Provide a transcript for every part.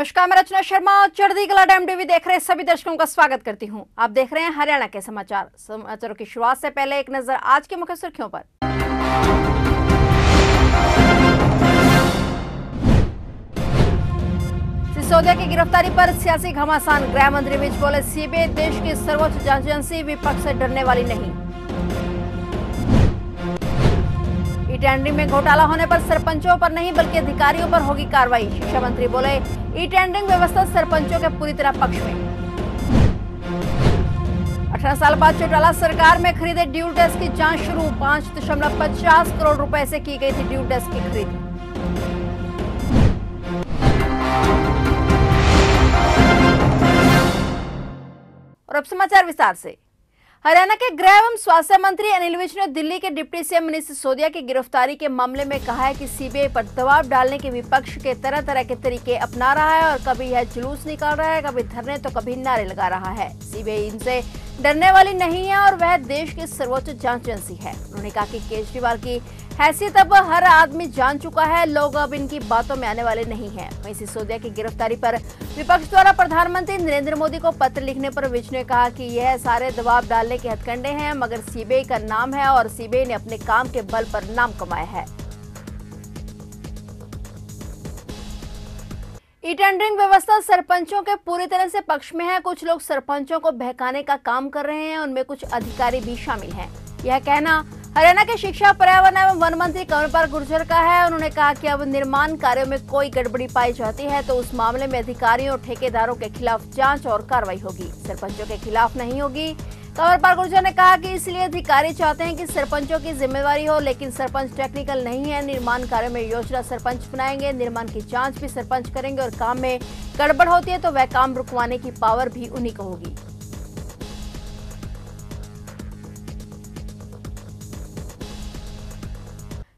नमस्कार, मैं रचना शर्मा। चढ़ती कला टाइम टीवी देख रहे सभी दर्शकों का स्वागत करती हूं। आप देख रहे हैं हरियाणा के समाचारों की शुरुआत से पहले एक नजर आज की मुख्य सुर्खियों पर। सिसोदिया की गिरफ्तारी पर सियासी घमासान। गृह मंत्री विज बोले, सीबीआई देश की सर्वोच्च जांच एजेंसी, विपक्ष से डरने वाली नहीं। ई टेंडरिंग में घोटाला होने पर सरपंचों पर नहीं बल्कि अधिकारियों पर होगी कार्रवाई। शिक्षा मंत्री बोले, ई टेंडरिंग व्यवस्था सरपंचों के पूरी तरह पक्ष में। 18 साल बाद चौटाला सरकार में खरीदे ड्यूल डेस्क की जांच शुरू। 5.50 करोड़ रुपए से की गई थी ड्यूल डेस्क की खरीद। और अब समाचार विस्तार से। हरियाणा के गृह एवं स्वास्थ्य मंत्री अनिल विज ने दिल्ली के डिप्टी सीएम मनीष सिसोदिया की गिरफ्तारी के मामले में कहा है कि सीबीआई पर दबाव डालने के विपक्ष के तरह तरह के तरीके अपना रहा है और कभी यह जुलूस निकाल रहा है, कभी धरने तो कभी नारे लगा रहा है। सीबीआई इनसे डरने वाली नहीं है और वह देश की सर्वोच्च जांच एजेंसी है। उन्होंने कहा कि केजरीवाल की हैसियत अब हर आदमी जान चुका है, लोग अब इनकी बातों में आने वाले नहीं हैं। वहीं सिसोदिया की गिरफ्तारी पर विपक्ष द्वारा प्रधानमंत्री नरेंद्र मोदी को पत्र लिखने पर विज ने कहा कि यह सारे दबाव डालने के हथकंडे हैं, मगर सीबीआई का नाम है और सीबीआई ने अपने काम के बल पर नाम कमाया है। ई टेंडरिंग व्यवस्था सरपंचों के पूरी तरह से पक्ष में है। कुछ लोग सरपंचों को बहकाने का काम कर रहे हैं, उनमें कुछ अधिकारी भी शामिल हैं। यह कहना हरियाणा के शिक्षा, पर्यावरण एवं वन मंत्री कंवरपाल गुर्जर का है। उन्होंने कहा कि अब निर्माण कार्यों में कोई गड़बड़ी पाई जाती है तो उस मामले में अधिकारियों और ठेकेदारों के खिलाफ जांच और कार्रवाई होगी, सरपंचों के खिलाफ नहीं होगी। कंवरपाल गुर्जर ने कहा कि इसलिए अधिकारी चाहते हैं कि सरपंचों की जिम्मेवारी हो, लेकिन सरपंच टेक्निकल नहीं है। निर्माण कार्य में योजना सरपंच बनाएंगे, निर्माण की जांच भी सरपंच करेंगे और काम में गड़बड़ होती है तो वह काम रुकवाने की पावर भी उन्हीं को होगी।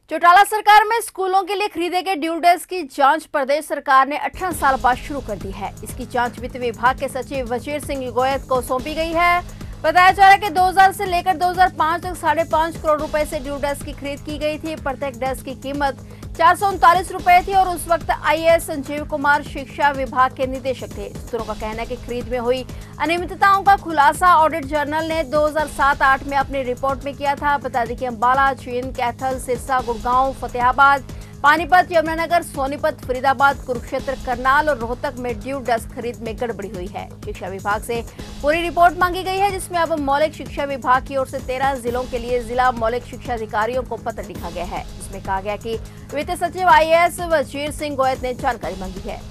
चौटाला सरकार में स्कूलों के लिए खरीदे गए ड्यूल डेस्क की जांच प्रदेश सरकार ने 18 साल बाद शुरू कर दी है। इसकी जांच वित्त विभाग के सचिव वजीर सिंह गोयत को सौंपी गई है। बताया जा रहा है कि 2000 से लेकर 2005 तक 5.5 करोड़ रुपए से ड्यूल डेस्क की खरीद की गई थी। प्रत्येक डेस्क की कीमत 439 रुपए थी और उस वक्त आईएएस संजीव कुमार शिक्षा विभाग के निदेशक थे। सूत्रों का कहना है कि खरीद में हुई अनियमितताओं का खुलासा ऑडिट जर्नल ने 2007-8 में अपनी रिपोर्ट में किया था। बता दें कि अंबाला, जींद, कैथल, सिरसा, गुड़गांव, फतेहाबाद, पानीपत, यमुनानगर, सोनीपत, फरीदाबाद, कुरुक्षेत्र, करनाल और रोहतक में ड्यूल डेस्क खरीद में गड़बड़ी हुई है। शिक्षा विभाग से पूरी रिपोर्ट मांगी गई है, जिसमें अब मौलिक शिक्षा विभाग की ओर से 13 जिलों के लिए जिला मौलिक शिक्षा अधिकारियों को पत्र लिखा गया है। इसमें कहा गया कि वित्त सचिव आईएएस वजीर सिंह गोयत ने जानकारी मांगी है।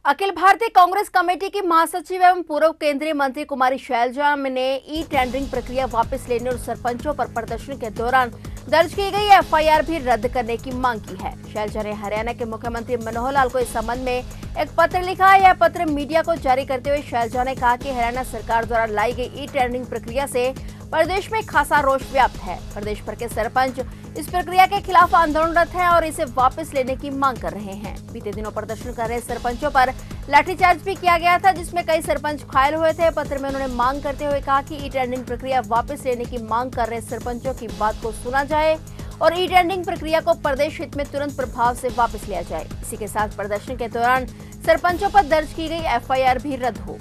अखिल भारतीय कांग्रेस कमेटी की महासचिव एवं पूर्व केंद्रीय मंत्री कुमारी शैलजा ने ई टेंडरिंग प्रक्रिया वापस लेने और सरपंचों पर प्रदर्शन के दौरान दर्ज की गई एफआईआर भी रद्द करने की मांग की है। शैलजा ने हरियाणा के मुख्यमंत्री मनोहर लाल को इस संबंध में एक पत्र लिखा। यह पत्र मीडिया को जारी करते हुए शैलजा ने कहा कि हरियाणा सरकार द्वारा लाई गई ई टेंडरिंग प्रक्रिया से प्रदेश में खासा रोष व्याप्त है। प्रदेश भर के सरपंच इस प्रक्रिया के खिलाफ आंदोलनरत हैं और इसे वापस लेने की मांग कर रहे हैं। बीते दिनों प्रदर्शन कर रहे सरपंचों पर लाठीचार्ज भी किया गया था, जिसमें कई सरपंच घायल हुए थे। पत्र में उन्होंने मांग करते हुए कहा कि ई टेंडरिंग प्रक्रिया वापस लेने की मांग कर रहे सरपंचों की बात को सुना जाए और ई टेंडरिंग प्रक्रिया को प्रदेश हित में तुरंत प्रभाव से वापस लिया जाए। इसी के साथ प्रदर्शन के दौरान सरपंचों पर दर्ज की गई एफआईआर भी रद्द हो।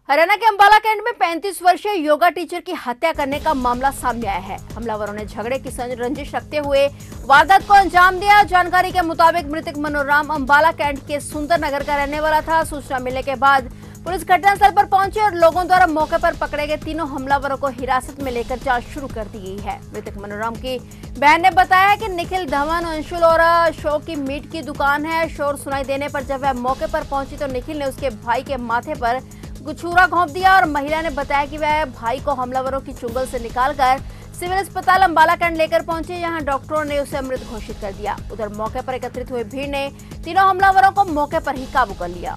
हरियाणा के अंबाला कैंट में 35 वर्षीय योगा टीचर की हत्या करने का मामला सामने आया है। हमलावरों ने झगड़े की रंजिश रखते हुए वारदात को अंजाम दिया। जानकारी के मुताबिक मृतक मनोराम अंबाला कैंट के सुंदर नगर का रहने वाला था। सूचना मिलने के बाद पुलिस घटनास्थल पर पहुंची और लोगों द्वारा मौके पर पकड़े गए तीनों हमलावरों को हिरासत में लेकर जांच शुरू कर दी गई है। मृतक मनोराम की बहन ने बताया कि निखिल, धवन, अंशुल और अशोक की मीट की दुकान है। शोर सुनाई देने पर जब वह मौके पर पहुंची तो निखिल ने उसके भाई के माथे पर गुछूरा घोंप दिया और महिला ने बताया कि वह भाई को हमलावरों की चुंगल से निकालकर सिविल अस्पताल अंबाला कैंट लेकर पहुंचे। यहां डॉक्टरों ने उसे मृत घोषित कर दिया। उधर मौके पर एकत्रित हुए भीड़ ने तीनों हमलावरों को मौके पर ही काबू कर लिया।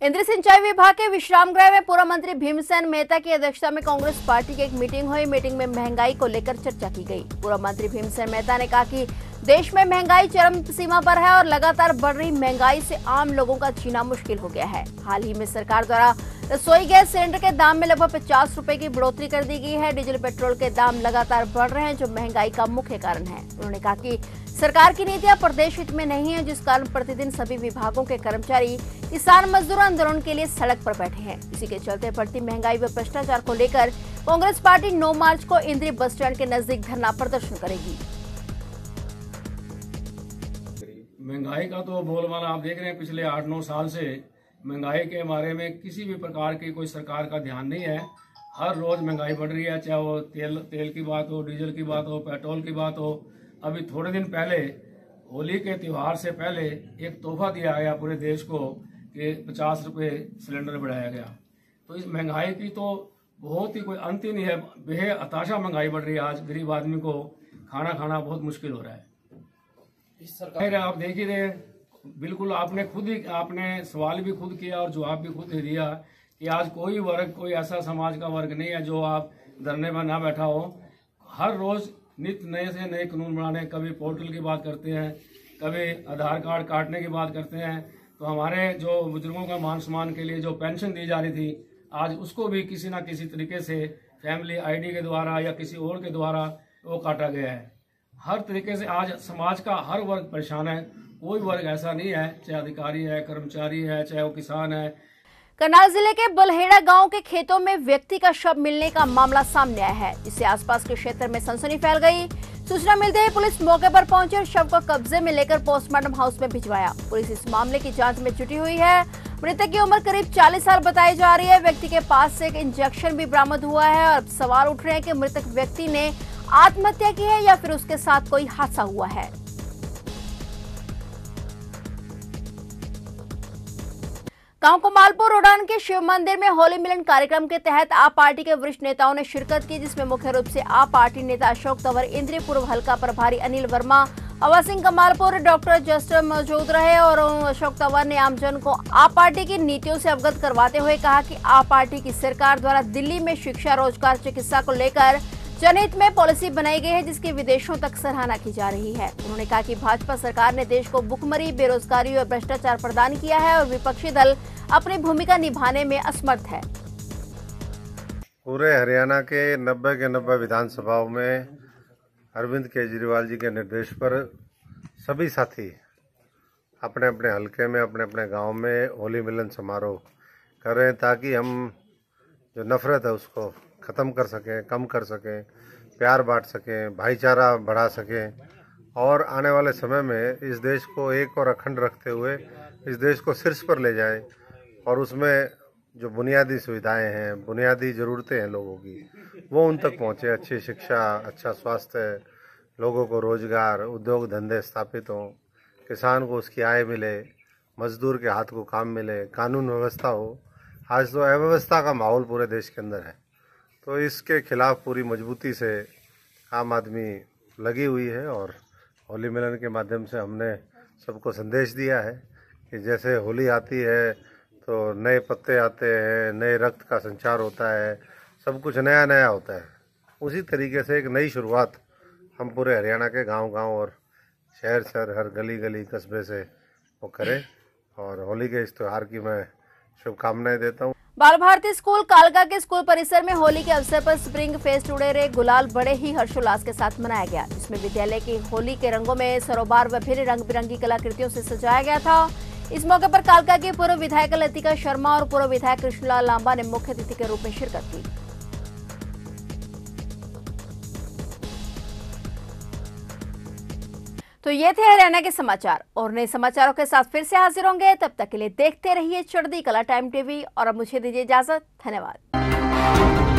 इंद्र सिंचाई विभाग के विश्राम गृह में पूर्व मंत्री भीमसेन मेहता की अध्यक्षता में कांग्रेस पार्टी की एक मीटिंग हुई। मीटिंग में महंगाई को लेकर चर्चा की गई। पूर्व मंत्री भीमसेन मेहता ने कहा कि देश में महंगाई चरम सीमा पर है और लगातार बढ़ रही महंगाई से आम लोगों का जीना मुश्किल हो गया है। हाल ही में सरकार द्वारा रसोई गैस सिलेंडर के दाम में लगभग 50 रुपए की बढ़ोतरी कर दी गई है। डीजल पेट्रोल के दाम लगातार बढ़ रहे हैं, जो महंगाई का मुख्य कारण है। उन्होंने कहा कि सरकार की नीतियां प्रदेश हित में नहीं है, जिस कारण प्रतिदिन सभी विभागों के कर्मचारी किसान मजदूर आंदोलन के लिए सड़क पर बैठे हैं। इसी के चलते बढ़ती महंगाई व भ्रष्टाचार को लेकर कांग्रेस पार्टी 9 मार्च को इंदिरा बस स्टैंड के नजदीक धरना प्रदर्शन करेगी। महंगाई का तो बोलबाला आप देख रहे हैं, पिछले 8-9 साल से महंगाई के बारे में किसी भी प्रकार की कोई सरकार का ध्यान नहीं है। हर रोज महंगाई बढ़ रही है, चाहे वो तेल की बात हो, डीजल की बात हो, पेट्रोल की बात हो। अभी थोड़े दिन पहले होली के त्योहार से पहले एक तोहफा दिया गया पूरे देश को कि 50 रुपये सिलेंडर बढ़ाया गया। तो इस महंगाई की तो बहुत ही कोई अंत ही नहीं है। बेहद हताशा महंगाई बढ़ रही है। आज गरीब आदमी को खाना खाना बहुत मुश्किल हो रहा है। इस सरकार आप देख ही रहे, बिल्कुल आपने सवाल भी खुद किया और जवाब भी खुद ही दिया कि आज कोई ऐसा समाज का वर्ग नहीं है जो आप धरने में ना बैठा हो। हर रोज नित्य नए से नए कानून बनाने, कभी पोर्टल की बात करते हैं, कभी आधार कार्ड काटने की बात करते हैं। तो हमारे जो बुजुर्गों का मान सम्मान के लिए जो पेंशन दी जा रही थी, आज उसको भी किसी न किसी तरीके से फैमिली आईडी के द्वारा या किसी और के द्वारा वो काटा गया है। हर तरीके से आज समाज का हर वर्ग परेशान है। कोई वर्ग ऐसा नहीं है, चाहे अधिकारी है, कर्मचारी है, चाहे वो किसान है। करनाल जिले के बलहेड़ा गांव के खेतों में व्यक्ति का शव मिलने का मामला सामने आया है, जिससे आसपास के क्षेत्र में सनसनी फैल गई। सूचना मिलते ही पुलिस मौके पर पहुंची और शव को कब्जे में लेकर पोस्टमार्टम हाउस में भिजवाया। पुलिस इस मामले की जांच में जुटी हुई है। मृतक की उम्र करीब 40 साल बताई जा रही है। व्यक्ति के पास से एक इंजेक्शन भी बरामद हुआ है और सवाल उठ रहे हैं कि मृतक व्यक्ति ने आत्महत्या की है या फिर उसके साथ कोई हादसा हुआ है। गांव कमालपुर रोडान के शिव मंदिर में होली मिलन कार्यक्रम के तहत आप पार्टी के वरिष्ठ नेताओं ने शिरकत की, जिसमें मुख्य रूप से आप पार्टी नेता अशोक तंवर, इंद्री पूर्व हल्का प्रभारी अनिल वर्मा, अवा सिंह कमालपुर, डॉक्टर जस्टर मौजूद रहे। और अशोक तंवर ने आमजन को आप पार्टी की नीतियों से अवगत करवाते हुए कहा कि आप पार्टी की सरकार द्वारा दिल्ली में शिक्षा, रोजगार, चिकित्सा को लेकर जनहित में पॉलिसी बनाई गई है, जिसकी विदेशों तक सराहना की जा रही है। उन्होंने कहा कि भाजपा सरकार ने देश को भुखमरी, बेरोजगारी और भ्रष्टाचार प्रदान किया है और विपक्षी दल अपनी भूमिका निभाने में असमर्थ है। पूरे हरियाणा के 90 विधानसभाओं में अरविंद केजरीवाल जी के निर्देश पर सभी साथी अपने अपने हलके में, अपने अपने गांव में होली मिलन समारोह कर रहे हैं, ताकि हम जो नफरत है उसको ख़त्म कर सकें, कम कर सकें, प्यार बांट सकें, भाईचारा बढ़ा सकें और आने वाले समय में इस देश को एक और अखंड रखते हुए इस देश को शीर्ष पर ले जाए और उसमें जो बुनियादी सुविधाएं हैं, बुनियादी ज़रूरतें हैं लोगों की, वो उन तक पहुँचे। अच्छी शिक्षा, अच्छा स्वास्थ्य, लोगों को रोजगार, उद्योग धंधे स्थापित हों, किसान को उसकी आय मिले, मजदूर के हाथ को काम मिले, कानून व्यवस्था हो। आज तो अव्यवस्था का माहौल पूरे देश के अंदर है, तो इसके खिलाफ पूरी मजबूती से आम आदमी लगी हुई है। और होली मिलन के माध्यम से हमने सबको संदेश दिया है कि जैसे होली आती है तो नए पत्ते आते हैं, नए रक्त का संचार होता है, सब कुछ नया नया होता है। उसी तरीके से एक नई शुरुआत हम पूरे हरियाणा के गांव-गांव और शहर हर गली गली कस्बे से वो करें। और होली के इस त्यौहार की मैं शुभकामनाएं देता हूँ। बाल भारती स्कूल कालका के स्कूल परिसर में होली के अवसर पर स्प्रिंग फेस्ट उड़े गुलाल बड़े ही हर्षोल्लास के साथ मनाया गया। इसमें विद्यालय की होली के रंगों में सरोबार व भिन्न रंग बिरंगी कलाकृतियों से सजाया गया था। इस मौके पर कालका की पूर्व विधायक लतिका शर्मा और पूर्व विधायक कृष्णलाल लांबा ने मुख्य अतिथि के रूप में शिरकत की। तो ये थे हरियाणा के समाचार और नए समाचारों के साथ फिर से हाजिर होंगे। तब तक के लिए देखते रहिए चढ़ती कला टाइम टीवी और अब मुझे दीजिए इजाजत। धन्यवाद।